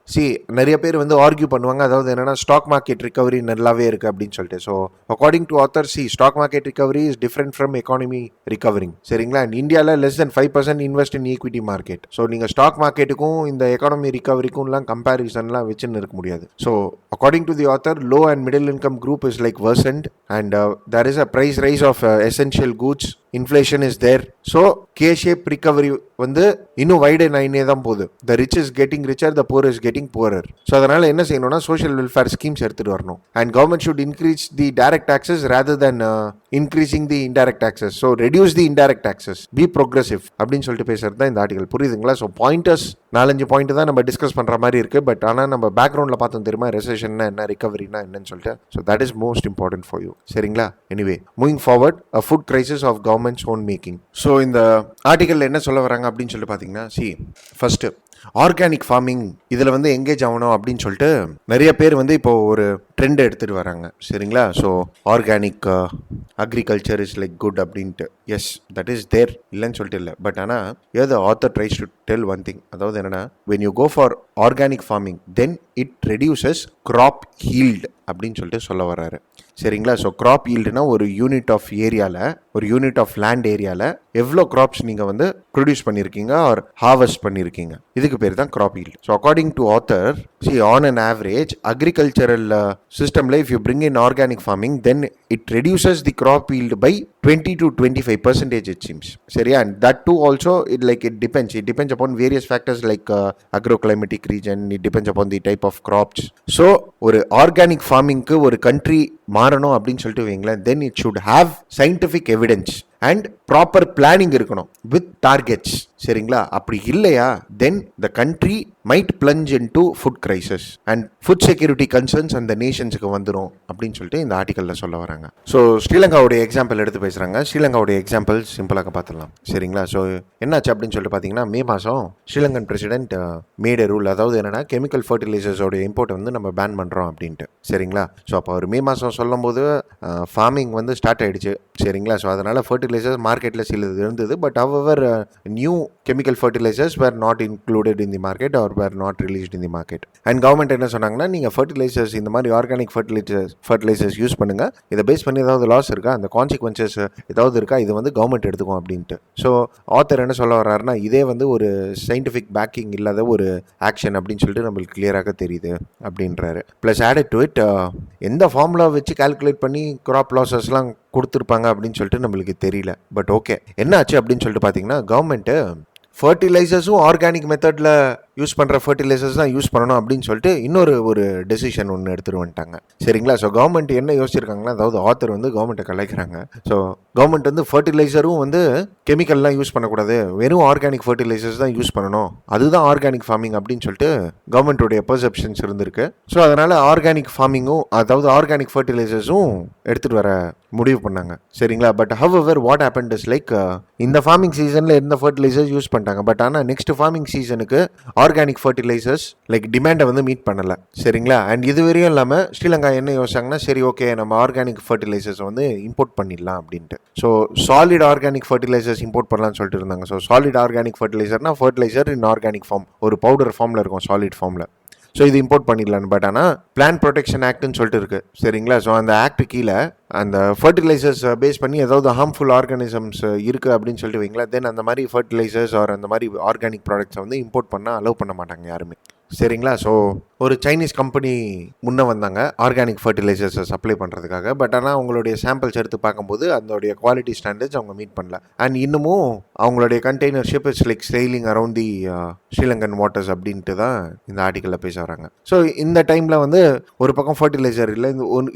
நிறைய பேர் வந்து ஆர்கியூ பண்ணுவாங்க, அதாவது என்னன்னா ஸ்டாக் மார்க்கெட் ரிகவரி நல்லாவே இருக்கு அப்படின்னு சொல்லிட்டு. So according to author, stock market recovery is different from economy recovering, சரிங்களா? அண்ட் இந்தியாவில் less than 5% invest in equity market. So நீங்கள் ஸ்டாக் மார்க்கெட்டுக்கும் இந்த எக்கானமி ரிகவரிக்கும்லாம் கம்பேரிசன்லாம் வச்சுன்னு இருக்க முடியாது. So according to the author, low and middle income group is like worsened and there is a price rise of essential goods, inflation is there. So K-shape recovery வந்து இன்னும் வைடன் ஆயினே தான் போகுது. The rich is getting richer, the poor is getting poorer. So அதனால் என்ன செய்யணும்னா social welfare schemes எடுத்துகிட்டு வரணும். And government should increase the direct taxes rather than increasing the indirect taxes. So reduce the indirect taxes, be progressive அப்படின்னு சொல்லிட்டு பேசுறது தான் இந்த ஆர்டிகல். புரியுதுங்களா? ஸோ பாயிண்டர்ஸ் 4-5 பாயிண்ட் தான் நம்ம டிஸ்கஸ் பண்ணுற மாதிரி இருக்குது. பட் ஆனால் நம்ம பேக்ரவுண்டில் பார்த்தோம் தெரியுமா, ரெசெஷன்னா என்ன, ரிகவரினா என்னன்னு சொல்லிட்டு. So that is most important for you, சரிங்களா? Anyway, moving forward, a food crisis of governments own making. So இந்த ஆர்டிகலில் என்ன சொல்ல வராங்க அப்படின்னு சொல்லிட்டு பார்த்தீங்கன்னா, ஃபர்ஸ்ட்டு ஆர்கானிக் ஃபார்மிங் இதில் வந்து எங்கேஜ் ஆகணும் அப்படின்னு சொல்லிட்டு நிறைய பேர் வந்து இப்போ ஒரு ட்ரெண்ட் எடுத்துகிட்டு வராங்க, சரிங்களா? So organic agriculture is like good அப்படின்ட்டு. எஸ், தட் இஸ் தேர், இல்லைன்னு சொல்லிட்டு இல்லை. பட் ஆனால் the author ட்ரைஸ் to tell one thing, அதாவது என்னன்னா, when you go for organic farming then it reduces crop yield அப்படின்னு சொல்லிட்டு சொல்ல வர்றாரு, சரிங்களா? ஸோ க்ராப் ஈல்டுனா ஒரு யூனிட் ஆஃப் ஏரியாவில், ஒரு யூனிட் ஆஃப் லேண்ட் ஏரியாவில் எவ்வளோ க்ராப்ஸ் நீங்கள் வந்து ப்ரொடியூஸ் பண்ணியிருக்கீங்க ஆர் ஹார்வெஸ்ட் பண்ணியிருக்கீங்க, இதுக்கு பேர் தான் crop yield. So according to author, on an average agricultural சிஸ்டமில் if you bring in organic farming then it reduces the crop yield by 20 to 25% it seems, சரியா? And that too also it depends upon various factors like agroclimatic region, it depends upon the type of crops. So ஒரு organic ஃபார்மிங்க்கு ஒரு country மாறணும் அப்படின்னு சொல்லிட்டு வைங்களேன், then it should have scientific evidence and proper planning இருக்கணும் with targets, சரிங்களா? அப்படி இல்லையா then the country might plunge in to food crises and food security concerns அந்த நேஷன்ஸுக்கு வந்துடும் அப்படின்னு சொல்லிட்டு இந்த ஆர்டிக்கலில் சொல்ல வராங்க. ஸோ ஸ்ரீலங்காவுடைய எக்ஸாம்பிள் எடுத்து பேசுகிறாங்க. ஸ்ரீலங்காவுடைய எக்ஸாம்பிள் சிம்பிளாக பார்த்துடலாம், சரிங்களா? ஸோ என்னாச்சு அப்படின்னு சொல்லிட்டு பார்த்தீங்கன்னா, மே மாதம் Sri Lankan president made a rule, அதாவது என்னன்னா கெமிக்கல் ஃபர்டிலைசர்ஸோட இம்போர்ட் வந்து நம்ம பேன் பண்ணுறோம் அப்படின்ட்டு, சரிங்களா? ஸோ அப்போ அவர் மே மாதம் சொல்லும் போது ஃபார்மிங் வந்து ஸ்டார்ட் ஆகிடுச்சு, சரிங்களா? ஸோ அதனால் ஃபர்டிலைசர்ஸ் மார்க்கெட்டில் சிலது இருந்தது, but however new chemical fertilisers were not included in the market or were not released in the market. And government என்ன சொன்னாங்கன்னா, நீங்கள் ஃபர்டிலைசர்ஸ் இந்த மாதிரி ஆர்கானிக் ஃபர்டிலைசர்ஸ் யூஸ் பண்ணுங்கள், இதை பேஸ் பண்ணி ஏதாவது லாஸ் இருக்கா, அந்த கான்சிக்வன்சஸ் ஏதாவது இருக்கா, இது வந்து கவர்மெண்ட் எடுத்துக்கும் அப்படின்ட்டு. ஸோ ஆத்தர் என்ன சொல்ல வர்றாருன்னா, இதே வந்து ஒரு சயின்டிஃபிக் பேக்கிங் இல்லாத ஒரு ஆக்ஷன் அப்படின்னு சொல்லிட்டு நம்மளுக்கு கிளியராக தெரியுது அப்படின்றாரு. ப்ளஸ் ஆடட் டு இட், எந்த ஃபார்முலா வச்சு கால்குலேட் பண்ணி கிராப் லாஸஸ்லாம் கொடுத்துருப்பாங்க அப்படின்னு சொல்லிட்டு நம்மளுக்கு தெரியல. பட் ஓகே, என்ன ஆச்சு அப்படின்னு சொல்லிட்டு பார்த்தீங்கன்னா, கவர்மெண்ட்டு ஃபர்டிலைசர்ஸும் ஆர்கானிக் மெத்தடில் யூஸ் பண்ணுற ஃபர்டிலைசர்ஸ் தான் யூஸ் பண்ணணும் அப்படின்னு சொல்லிட்டு ஒரு டெசிஷன் ஒன்று எடுத்துகிட்டு வந்துட்டாங்க, சரிங்களா? ஸோ கவர்மெண்ட் என்ன யோசிச்சிருக்காங்கன்னா, அதாவது ஆத்தர் வந்து கவர்மெண்ட்டை கலைக்கிறாங்க. ஸோ கவர்மெண்ட் வந்து ஃபர்டிலைசரும் வந்து கெமிக்கல்லாம் யூஸ் பண்ணக்கூடாது, வெறும் ஆர்கானிக் ஃபர்டிலைசர்ஸ் தான் யூஸ் பண்ணணும், அதுதான் ஆர்கானிக் ஃபார்மிங் அப்படின்னு சொல்லிட்டு கவர்மெண்ட்டுடைய பெர்செப்ஷன்ஸ் இருந்திருக்கு. ஸோ அதனால் ஆர்கானிக் ஃபார்மிங்கும், அதாவது ஆர்கானிக் ஃபர்டிலைசர்ஸும் எடுத்துகிட்டு வர முடிவு பண்ணாங்க, சரிங்களா? But however what happened is like, இந்த ஃபார்மிங் சீசனில் இருந்த ஃபர்டிலைசர்ஸ் யூஸ் பண்ணிட்டாங்க. பட் ஆனால் நெக்ஸ்ட் ஃபார்மிங் சீசனுக்கு ஆர்கானிக் ஃபர்டிலைசர்ஸ் லைக் டிமாண்டை வந்து மீட் பண்ணலை, சரிங்களா? அண்ட் இது வரையும் இல்லாமல் ஸ்ரீலங்கா என்ன யோசிச்சாங்கன்னா, சரி ஓகே நம்ம ஆர்கானிக் ஃபர்டிலைசர்ஸ் வந்து இம்போர்ட் பண்ணிடலாம் அப்படின்ட்டு. So solid organic fertilizers import பண்ணலாம்னு சொல்லிட்டு இருந்தாங்க. ஸோ சாலிட் ஆர்கானிக் ஃபர்டிலைசர்னா ஃபர்டிலைசர் இன் ஆர்கானிக் ஃபார்ம், ஒரு பவுடர் ஃபார்மில் இருக்கும், சாலிட் ஃபார்மில். ஸோ இது இம்போர்ட் பண்ணிடலான்னு. பட் ஆனால் பிளான்ட் ப்ரொடெக்ஷன் ஆக்ட்னு சொல்லிட்டு இருக்கு சரிங்களா. ஸோ அந்த ஆக்ட் கீழே அந்த ஃபர்டிலைசர்ஸ் பேஸ் பண்ணி ஏதாவது ஹார்ம்ஃபுல் ஆர்கானிசம்ஸ் இருக்குது அப்படின்னு சொல்லிட்டு வைங்களா, தென் அந்த மாதிரி ஃபர்டிலைசர்ஸ் ஆர் அந்த மாதிரி ஆர்கானிக் ப்ராடக்ட்ஸை வந்து இம்போர்ட் பண்ண அலோவ் பண்ண மாட்டாங்க யாருமே சரிங்களா. ஸோ ஒரு சைனீஸ் கம்பெனி முன்னே வந்தாங்க ஆர்கானிக் ஃபர்டிலைசர்ஸை சப்ளை பண்ணுறதுக்காக. பட் ஆனால் அவங்களுடைய சாம்பிள்ஸ் எடுத்து பார்க்கும்போது அதோடைய குவாலிட்டி ஸ்டாண்டர்ட்ஸ் அவங்க மீட் பண்ணல. அண்ட் இன்னமும் அவங்களுடைய container ship it's like sailing around the Sri Lankan waters அப்படின்ட்டு தான் இந்த ஆர்டிக்கலில் பேச வராங்க. ஸோ இந்த டைமில் வந்து ஒரு பக்கம் ஃபர்டிலைசர் இல்லை,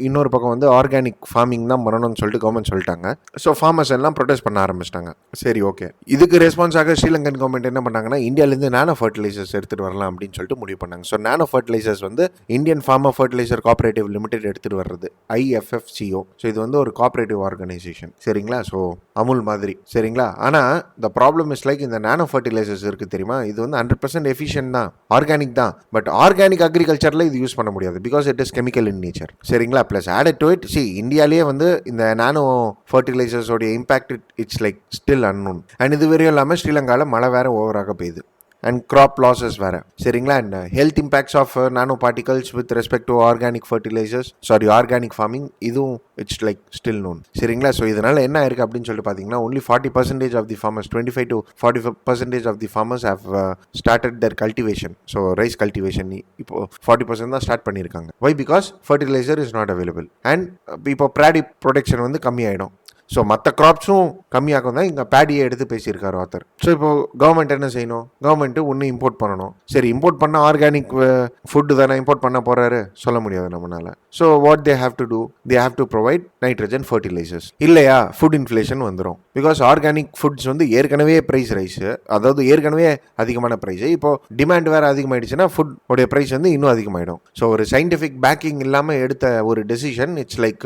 இன்னொரு பக்கம் வந்து ஆர்கானிக் ஃபார்மிங் தான் பண்ணணும்னு சொல்லிட்டு கவர்மெண்ட் சொல்லிட்டாங்க. ஸோ ஃபார்மர்ஸ் எல்லாம் ப்ரொடெஸ்ட் பண்ண ஆரம்பிச்சிட்டாங்க. சரி ஓகே, இதுக்கு ரெஸ்பான்ஸாக ஸ்ரீலங்கன் கவர்மெண்ட் என்ன பண்ணாங்கன்னா இந்தியாவிலேருந்து நானோ ஃபர்டிலைசர்ஸ் எடுத்துகிட்டு வரலாம் அப்படின்னு சொல்லிட்டு முடிவு பண்ணாங்க. ஸோ நானோ ஃபர்டிலைசர்ஸ் வந்து Indian farmer fertiliser cooperative limited எடுத்துகிட்டு வர்றது IFFCO. ஸோ இது வந்து ஒரு கோஆபரேட்டிவ் ஆர்கனைசேஷன் சரிங்களா. ஸோ அமுல் மாதிரி சரிங்களா. ஆனால் த ப்ராப்ளம் இஸ் லைக் இந்த நானோ ஃபர்டிலைசர்ஸ் இருக்குது தெரியுமா, இது வந்து 100% எஃபிஷியன்ட் தான், ஆர்கானிக் தான். பட் ஆர்கானிக் அக்ரிகல்ச்சரில் இது யூஸ் பண்ண முடியாது because it is chemical in nature சரிங்களா. ப்ளஸ் ஆடட் டு இட் இந்தியாவிலேயே வந்து இந்த நானோ ஃபர்டிலைசர்ஸோடைய impact it's like still unknown. And இது வரையும் இல்லாமல் ஸ்ரீலங்காவில் மழை வேறு ஓவராக பெய்யுது அண்ட் crop losses வேறு சரிங்களா. And health impacts of nano particles with respect to organic fertilizers organic farming இதுவும் இட்ஸ் லைக் ஸ்டில் நோன் சரிங்களா. ஸோ இதனால் என்ன ஆயிருக்கு அப்படின்னு சொல்லிட்டு பார்த்தீங்கன்னா only 40% of the farmers 25 to 45% of the farmers have started their cultivation. So rice cultivation இப்போ 40% தான் ஸ்டார்ட் பண்ணியிருக்காங்க. Why? Because fertilizer is not available and இப்போ ப்ராடி ப்ரொடக்ஷன் வந்து கம்மியாயிடும். ஸோ மற்ற க்ராப்ஸும் கம்மியாகும் தான் இங்கே பேடியை எடுத்து பேசியிருக்காரு ஆத்தர். ஸோ இப்போ கவர்மெண்ட் என்ன செய்யணும், கவர்மெண்ட்டு ஒன்று இம்போர்ட் பண்ணணும். சரி இம்போர்ட் பண்ண ஆர்கானிக் ஃபுட்டு தானே இம்போர்ட் பண்ண போகிறாரு, சொல்ல முடியாது நம்மளால். So what they have to do, they have to provide nitrogen fertilisers. இல்லையா ஃபுட் இன்ஃப்ளேஷன் வந்துடும். பிகாஸ் ஆர்கானிக் ஃபுட்ஸ் வந்து ஏற்கனவே ப்ரைஸ் ரைஸு, அதாவது ஏற்கனவே அதிகமான ப்ரைஸு. இப்போ டிமாண்ட் வேறு அதிகமாகிடுச்சுன்னா ஃபுட் உடைய ப்ரைஸ் வந்து இன்னும் அதிகமாகிடும். ஸோ ஒரு சயின்டிஃபிக் பேக்கிங் இல்லாமல் எடுத்த ஒரு டெசிஷன் இட்ஸ் லைக்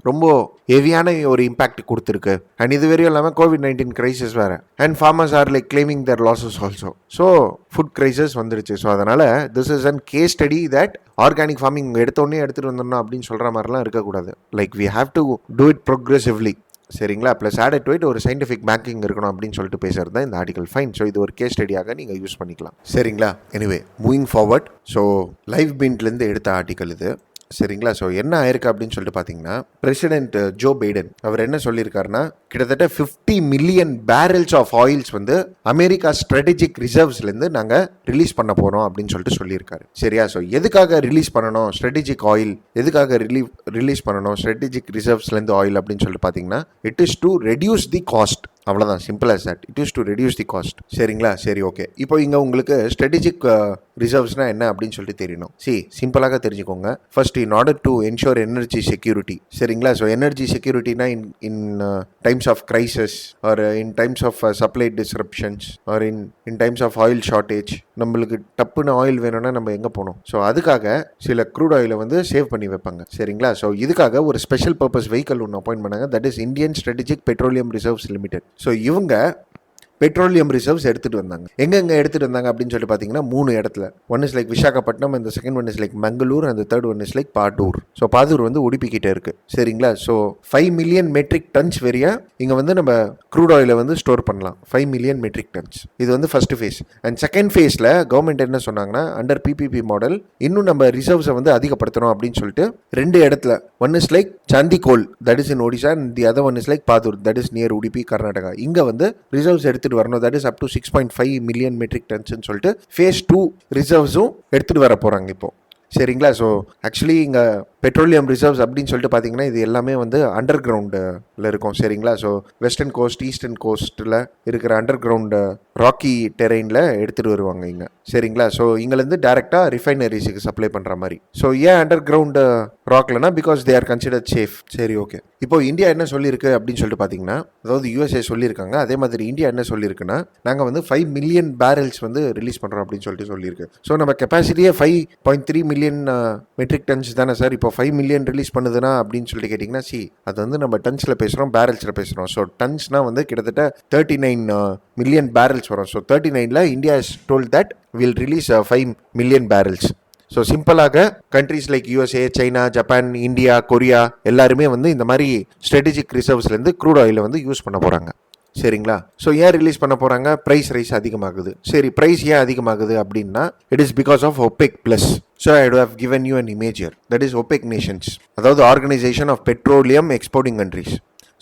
ரொம்ப ஹெவியான ஒரு இம்பாக்ட் கொடுத்துருக்கு. அண்ட் இது வரையும் இல்லாமல் COVID-19 கிரைசிஸ் வேறு and farmers are like claiming their losses also. So food crisis வந்துடுச்சு. ஸோ அதனால் this is an case study that organic farming எடுத்தோடனே எடுத்துகிட்டு வந்துடணும் அப்படின்னு சொல்கிற மாதிரிலாம் இருக்கக்கூடாது. Like we have to do it progressively சரிங்களா. ப்ளஸ் ஆடட் டு இட் ஒரு சயின்டிஃபிக் பேக்கிங் இருக்கணும் அப்படின்னு சொல்லிட்டு பேசுறது தான் இந்த ஆர்டிகல். ஃபைன். ஸோ இது ஒரு கேஸ் ஸ்டடியாக நீங்கள் யூஸ் பண்ணிக்கலாம் சரிங்களா. Anyway moving forward. So live பீன்ட்லேருந்து எடுத்த ஆர்டிக்கல் இது சரிங்களா. ஸோ என்ன ஆயிருக்கு அப்படின்னு சொல்லிட்டு பார்த்தீங்கன்னா பிரசிடென்ட் ஜோ பைடன் அவர் என்ன சொல்லியிருக்காருன்னா கிட்டத்தட்ட 50 மில்லியன் பேரல்ஸ் ஆஃப் ஆயில்ஸ் வந்து அமெரிக்கா ஸ்ட்ராட்டஜிக் ரிசர்வ்ஸ்லேருந்து நாங்கள் ரிலீஸ் பண்ண போகிறோம் அப்படின்னு சொல்லிட்டு சொல்லியிருக்காரு சரியா. ஸோ எதுக்காக ரிலீஸ் பண்ணணும் ஸ்ட்ராட்டஜிக் ஆயில், எதுக்காக ரிலீஸ் பண்ணணும் ஸ்ட்ராட்டஜிக் ரிசர்வ்ஸ்லேருந்து ஆயில் அப்படின்னு சொல்லிட்டு பார்த்தீங்கன்னா it is to reduce the cost. அவ்வளோதான், simple as that. It is to reduce the cost சரிங்களா. சரி ஓகே, இப்போ இங்கே உங்களுக்கு ஸ்ட்ராட்டஜிக் ரிசர்வ்ஸ்னா என்ன அப்படின்னு சொல்லிட்டு தெரியணும். சிம்பிளாக தெரிஞ்சுக்கோங்க. First in order to ensure energy security சரிங்களா. ஸோ எனர்ஜி செக்யூரிட்டினா in times of crisis or in times of supply disruptions or in times of oil shortage நம்மளுக்கு டப்புன்னு ஆயில் வேணும்னா நம்ம எங்கே போகணும். ஸோ அதுக்காக சில க்ரூட் ஆயிலை வந்து சேவ் பண்ணி வைப்பாங்க சரிங்களா. ஸோ இதுக்காக ஒரு ஸ்பெஷல் பர்பஸ் வெஹிக்கல் ஒன்று அப்பாயிண்ட் பண்ணாங்க, that is Indian strategic petroleum reserves limited. So இவங்க பெட்ரோலியம் ரிசர்வ்ஸ் எடுத்துகிட்டு வந்தாங்க. எங்கெங்கே எடுத்துகிட்டு வந்தாங்க அப்படின்னு சொல்லி பார்த்தீங்கன்னா 3 இடத்துல. ஒன் இஸ் லைக் விசாகப்பட்டினம், அந்த second one is like Mangalore, அந்த third one is like Padur. So Padur வந்து உடுப்பிக்கிட்ட இருக்குது சரிங்களா. ஸோ 5 மில்லியன் மெட்ரிக் டன்ஸ் வரையா இங்கே வந்து நம்ம க்ரூட் ஆயிலை வந்து ஸ்டோர் பண்ணலாம். 5 மில்லியன் மெட்ரிக் டன்ஸ். இது வந்து ஃபர்ஸ்ட் ஃபேஸ். அண்ட் செகண்ட் ஃபேஸில் கவர்மெண்ட் என்ன சொன்னாங்கன்னா அண்டர் PPP மாடல் இன்னும் நம்ம ரிசர்வ்ஸை வந்து அதிகப்படுத்தணும் அப்படின்னு சொல்லிட்டு 2 இடத்துல. One is like Chandikhol, that is in Odisha, and the other one is like Padur, that is near Udupi, Karnataka. இங்கே வந்து ரிசர்வ்ஸ் எடுத்துகிட்டு வரணும், that is up to 6.5 million metric டன்ஸ்ன்னு சொல்லிட்டு ஃபேஸ் 2 ரிசர்வ்ஸும் எடுத்துகிட்டு வர போகிறாங்க இப்போ சரிங்களா. ஸோ ஆக்சுவலி இங்கே பெட்ரோலியம் ரிசர்வ்ஸ் அப்படின்னு சொல்லிட்டு பார்த்தீங்கன்னா இது எல்லாமே வந்து அண்டர் கிரவுண்டில் இருக்கும் சரிங்களா. ஸோ வெஸ்டர்ன் கோஸ்ட் ஈஸ்டர்ன் கோஸ்ட்டில் இருக்கிற அண்டர் கிரவுண்டு ராக்கி டெரெயினில் எடுத்துகிட்டு வருவாங்க இங்கே சரிங்களா. ஸோ இங்கேருந்து டேரெக்டாக ரிஃபைனரிஸுக்கு சப்ளை பண்ணுற மாதிரி. ஸோ ஏன் அண்டர் கிரவுண்டு ராக்லனா because they are considered safe. சரி ஓகே, இப்போ இந்தியா என்ன சொல்லியிருக்கு அப்படின்னு சொல்லிட்டு பார்த்தீங்கன்னா, அதாவது USA சொல்லியிருக்காங்க, அதே மாதிரி இந்தியா என்ன சொல்லியிருக்குன்னா நாங்கள் வந்து 5 மில்லியன் பேரல்ஸ் வந்து ரிலீஸ் பண்ணுறோம் அப்படின்னு சொல்லிட்டு சொல்லியிருக்கு. ஸோ நம்ம கெப்பாசிட்டியே 5.3 மில்லியன் மெட்ரிக் டன்ஸ் தானே சார். இப்போ 5 மில்லியன் ரிலீஸ் பண்ணுதுன்னா அப்படின்னு சொல்லிட்டு கேட்டிங்கன்னா அது வந்து நம்ம டன்ஸில் பேசுகிறோம், பேரல்ஸில் பேசுகிறோம். ஸோ டன்ஸ்னால் வந்து கிட்டத்தட்ட 39 மில்லியன் பேரல்ஸ் வரும். ஸோ 39ல் India is told that will release 5 million barrels. So சிம்பிளாக countries like USA, China, Japan, India, Korea எல்லாருமே வந்து இந்த மாதிரி ஸ்ட்ராட்டஜிக் ரிசர்வ்ஸ்லேருந்து க்ரூட் ஆயிலை வந்து யூஸ் பண்ண போகிறாங்க சரிங்களா. ஸோ ஏன் ரிலீஸ் பண்ண போகிறாங்க? ப்ரைஸ் ரைஸ் அதிகமாகுது. சரி, ப்ரைஸ் ஏன் அதிகமாகுது அப்படின்னா it is because of OPEC plus. So I would have given you an image here. That is OPEC nations, அதாவது organisation of petroleum exporting countries.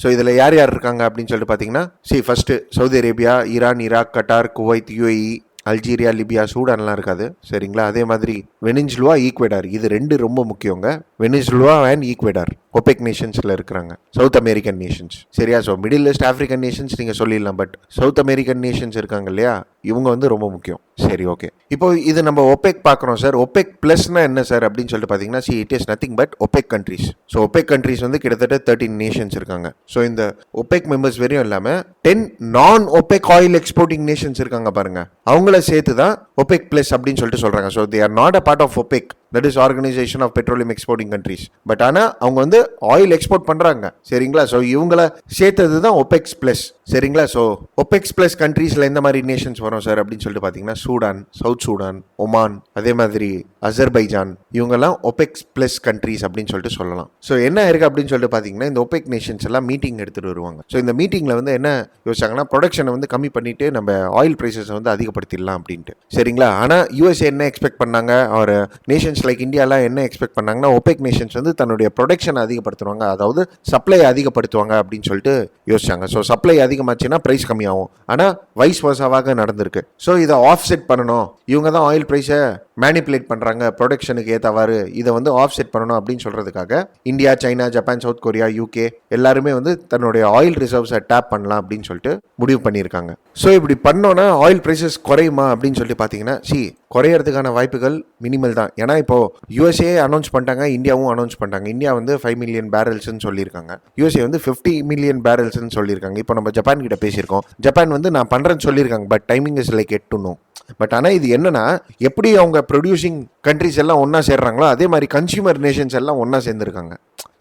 So இதில் யார் யார் இருக்காங்க அப்படின்னு சொல்லிட்டு பார்த்தீங்கன்னா, first Saudi Arabia, Iran, Iraq, Qatar, Kuwait, UAE, Algeria, Libya, சூடான்லாம் இருக்காது. சரிங்களா. அதே மாதிரி வெனிசுலா, ஈக்வெடார், இது 2 ரொம்ப முக்கியங்க. வெனிசுலா அண்ட் ஈக்வெடார் OPEC நேஷன்ஸில் இருக்கிறாங்க, சவுத் அமெரிக்கன் நேஷன்ஸ். சரியா. So Middle East African nations நீங்கள் சொல்லிடலாம், பட் சவுத் அமெரிக்கன் நேஷன்ஸ் இருக்காங்க இல்லையா, இவங்க வந்து ரொம்ப முக்கியம். சரி, ஓகே. இப்போ இது நம்ம OPEC பார்க்குறோம் சார். OPEC ப்ளஸ்னா என்ன சார் அப்படின்னு சொல்லிட்டு பார்த்தீங்கன்னா, it is nothing but OPEC countries. So OPEC countries வந்து கிட்டத்தட்ட 13 நேஷன்ஸ் இருக்காங்க. ஸோ இந்த OPEC மெம்பர்ஸ் வெறும் இல்லாமல் 10 நான் OPEC ஆயில் எக்ஸ்போர்ட்டிங் நேஷன்ஸ் இருக்காங்க பாருங்க, அவங்கள சேர்த்து தான் OPEC ப்ளஸ் அப்படின்னு சொல்லிட்டு சொல்கிறாங்க. So they are not a part of OPEC, that is organisation of petroleum exporting countries. But ஆனால் அவங்க வந்து ஆயில் எக்ஸ்போர்ட் பண்ணுறாங்க. சரிங்களா. ஸோ இவங்கள சேர்த்தது தான் OPEC ப்ளஸ். சரிங்களா. ஸோ OPEC ப்ளஸ் கண்ட்ரீஸில் எந்த மாதிரி நேஷன்ஸ் வரும் சார் அப்படின்னு சொல்லிட்டு பார்த்தீங்கன்னா, சூடான், சவுத் சூடான், ஒமான், அதே மாதிரி அசர்பைஜான், இவங்கெல்லாம் OPEC ப்ளஸ் கண்ட்ரீஸ் அப்படின்னு சொல்லிட்டு சொல்லலாம். ஸோ என்ன இருக்குது அப்படின்னு சொல்லிட்டு பார்த்தீங்கன்னா, இந்த OPEC நேஷன்ஸ் எல்லாம் மீட்டிங் எடுத்துகிட்டு வருவாங்க. ஸோ இந்த மீட்டிங்கில் வந்து என்ன யோசிச்சாங்கன்னா, ப்ரொடக்ஷனை வந்து கம்மி பண்ணிட்டு நம்ம ஆயில் ப்ரைஸஸை வந்து அதிகப்படுத்திடலாம் அப்படின்ட்டு. சரிங்களா. ஆனால் USA என்ன எக்ஸ்பெக்ட் பண்ணாங்க, ஒரு நேஷன்ஸ் லைக் இந்தியாலாம் என்ன எக்ஸ்பெக்ட் பண்ணாங்கன்னா, OPEC நேஷன்ஸ் வந்து தன்னுடைய ப்ரொடக்ஷனை அதிகப்படுத்துவாங்க, அதாவது சப்ளை அதிகப்படுத்துவாங்க அப்படின்னு சொல்லிட்டு யோசிச்சாங்க. ஸோ சப்ளை அதிகமாச்சுன்னா ப்ரைஸ் கம்மியாகும். ஆனால் வைஸ் வர்சாவாக நடந்திருக்கு. ஸோ இதை ஆஃப்செட் பண்ணணும், இவங்க தான் ஆயில் ப்ரைஸை மேனிப்புலேட் பண்ணுறாங்க ப்ரொடக்ஷனுக்கு ஏற்றவாறு, இதை வந்து ஆஃப்செட் பண்ணணும் அப்படின்னு சொல்கிறதுக்காக India, China, Japan, south Korea, UK எல்லாருமே வந்து தன்னுடைய ஆயில் ரிசர்வ்ஸை டேப் பண்ணலாம் அப்படின்னு சொல்லிட்டு முடிவு பண்ணியிருக்காங்க. ஸோ இப்படி பண்ணோன்னா ஆயில் ப்ரைஸஸ் குறையுமா அப்படின்னு சொல்லிட்டு பார்த்தீங்கன்னா, குறையறதுக்கான வாய்ப்புகள் மினிமல் தான். ஏன்னா இப்போ USA அனௌன்ஸ் பண்ணிட்டாங்க, இந்தியாவும் அனௌன்ஸ் பண்ணிட்டாங்க. இந்தியா வந்து 5 மில்லியன் பேரல்ஸ்ன்னு சொல்லியிருக்காங்க, USA வந்து 50 மில்லியன் பேரல்ஸ்ன்னு சொல்லியிருக்காங்க. இப்போ நம்ம ஜப்பான் கிட்ட பேசியிருக்கோம், ஜப்பான் வந்து நான் பண்ணுறேன்னு சொல்லியிருக்காங்க, but timing is like 8 to 9. But ஆனால் இது என்னன்னா, எப்படி அவங்க ப்ரொடியூசிங் கண்ட்ரிஸ் எல்லாம் ஒன்றா சேர்றாங்களோ அதே மாதிரி கன்சியூமர் நேஷன்ஸ் எல்லாம் ஒன்றா சேர்ந்துருக்காங்க.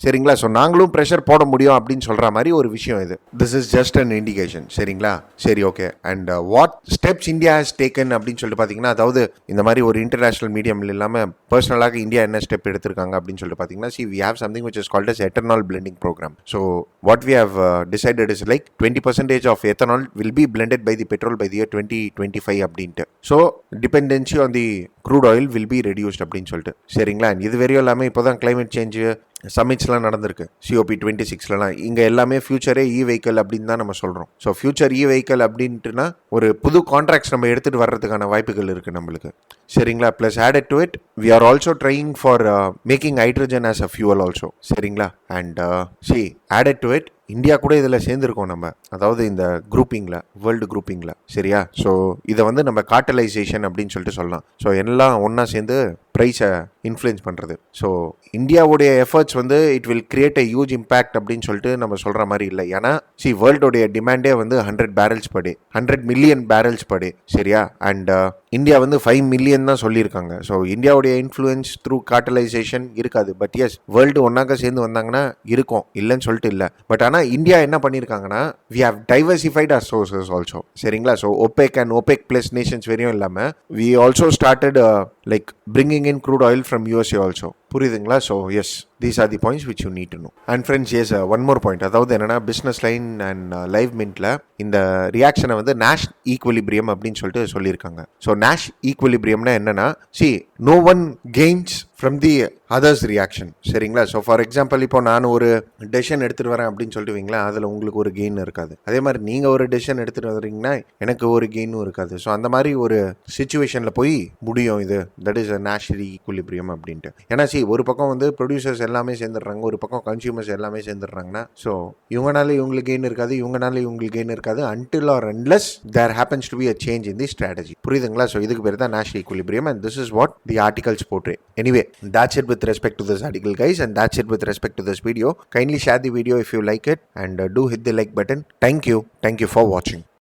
சரிங்களா. ஸோ நாங்களும் ப்ரெஷர் போட முடியும் அப்படின்னு சொல்கிற மாதிரி ஒரு விஷயம் இது. This is just an indication. சரிங்களா. சரி, okay. And what steps India has taken அப்படின்னு சொல்லிட்டு பார்த்தீங்கன்னா, அதாவது இந்த மாதிரி ஒரு இன்டர்நேஷனல் மீடியமில் இல்லாமல் பர்சனலாக இந்தியா என்ன ஸ்டெப் எடுத்திருக்காங்க அப்படின்னு சொல்லிட்டு பார்த்தீங்கன்னா, we have something which is called as ethanol blending program. So what we have decided is like 20% of ethanol will be blended by the petrol by the year 2025 அப்படின்ட்டு. So dependency on the crude oil will be reduced அப்படின்னு சொல்லிட்டு. சரிங்களா. இது வெறும் இல்லாமல் இப்போ தான் climate change சமிட்ஸ்லாம் நடந்திருக்கு, COP26லாம். இங்கே எல்லாமே ஃபியூச்சரே வெஹிக்கல் அப்படின்னு தான் நம்ம சொல்கிறோம். ஸோ ஃபியூச்சர் வெஹிக்கல் அப்படின்ட்டுனா ஒரு புது கான்ட்ராக்ட்ஸ் நம்ம எடுத்துகிட்டு வர்றதுக்கான வாய்ப்புகள் இருக்குது நம்மளுக்கு. சரிங்களா. Plus added to it we are also trying for making hydrogen as a fuel also. சரிங்களா. And added to it India கூட இதில் சேர்ந்துருக்கோம் நம்ம, அதாவது இந்த குரூப்பிங்கில், வேர்ல்டு குரூப்பிங்கில். சரியா. ஸோ இதை வந்து நம்ம காட்டலைசேஷன் அப்படின்னு சொல்லிட்டு சொல்லலாம். ஸோ எல்லாம் ஒன்றா சேர்ந்து ப்ரைஸை இன்ஃப்ளூயன்ஸ் பண்ணுறது. ஸோ இந்தியாவுடைய எஃபர்ட்ஸ் வந்து it will create a huge impact அப்படின்னு சொல்லிட்டு நம்ம சொல்கிற மாதிரி இல்லை. ஏன்னா வேர்ல்டோடைய டிமாண்டே வந்து 100 barrels per day, 100 million barrels per day. சரியா. அண்ட் இந்தியா வந்து 5 மில்லியன் தான் சொல்லியிருக்காங்க. ஸோ இந்தியாவுடைய இன்ஃப்ளூயன்ஸ் த்ரூ காட்டலைசேஷன் இருக்காது. பட் எஸ், வேர்ல்டு ஒன்றாக சேர்ந்து வந்தாங்கன்னா இருக்கும், இல்லைன்னு சொல்லிட்டு இல்லை. பட் ஆனால் இந்தியா என்ன பண்ணியிருக்காங்கன்னா, we have diversified our sources also. சரிங்களா. So OPEC and OPEC plus Nations வரையும் இல்லாமல் we also started like bringing in crude oil from USA also. புரியுதுங்களா. So yes, these are the points which you need to know. And friends, yes, one more point. அதாவது என்னன்னா, Business Line and Live மின்ட்ல இந்த ரியாக்ஷனை வந்து Nash equilibrium அப்படின்னு சொல்லிட்டு சொல்லியிருக்காங்க. ஸோ நாஷ் ஈக்குவலிபிரியம்னா என்னன்னா, no one gains from the others reaction. சரிங்களா. ஸோ ஃபார் எக்ஸாம்பிள், இப்போ நான் ஒரு டெசிஷன் எடுத்துகிட்டு வரேன் அப்படின்னு சொல்லிட்டு வைங்களேன், அதில் உங்களுக்கு ஒரு கெயின் இருக்காது. அதே மாதிரி நீங்கள் ஒரு டெசிஷன் எடுத்துகிட்டு வரீங்கன்னா எனக்கு ஒரு கெயினும் இருக்காது. ஸோ அந்த மாதிரி ஒரு சுச்சுவேஷனில் போய் முடியும் இது. That is a Nash equilibrium அப்படின்ட்டு. ஏன்னா ஒரு பக்கம் வந்து ப்ரொடியூசர்ஸ் எல்லாமே சேர்ந்துடுறாங்க, ஒரு பக்கம் கன்சியூமர்ஸ் எல்லாமே சேர்ந்துடுறாங்கன்னா, ஸோ இவங்கனால இவங்களுக்கு கெயின் இருக்காது, இவங்கனால இவங்களுக்கு கெயின் இருக்காது, until or unless there happens to be a change in the strategy. புரியுதுங்களா. ஸோ இதுக்கு பேர் தான் Nash equilibrium, and this is what the articles portray. Anyway, that's it with respect to this article, guys, and that's it with respect to this video. Kindly share the video if you like it, and do hit the like button. Thank you for watching.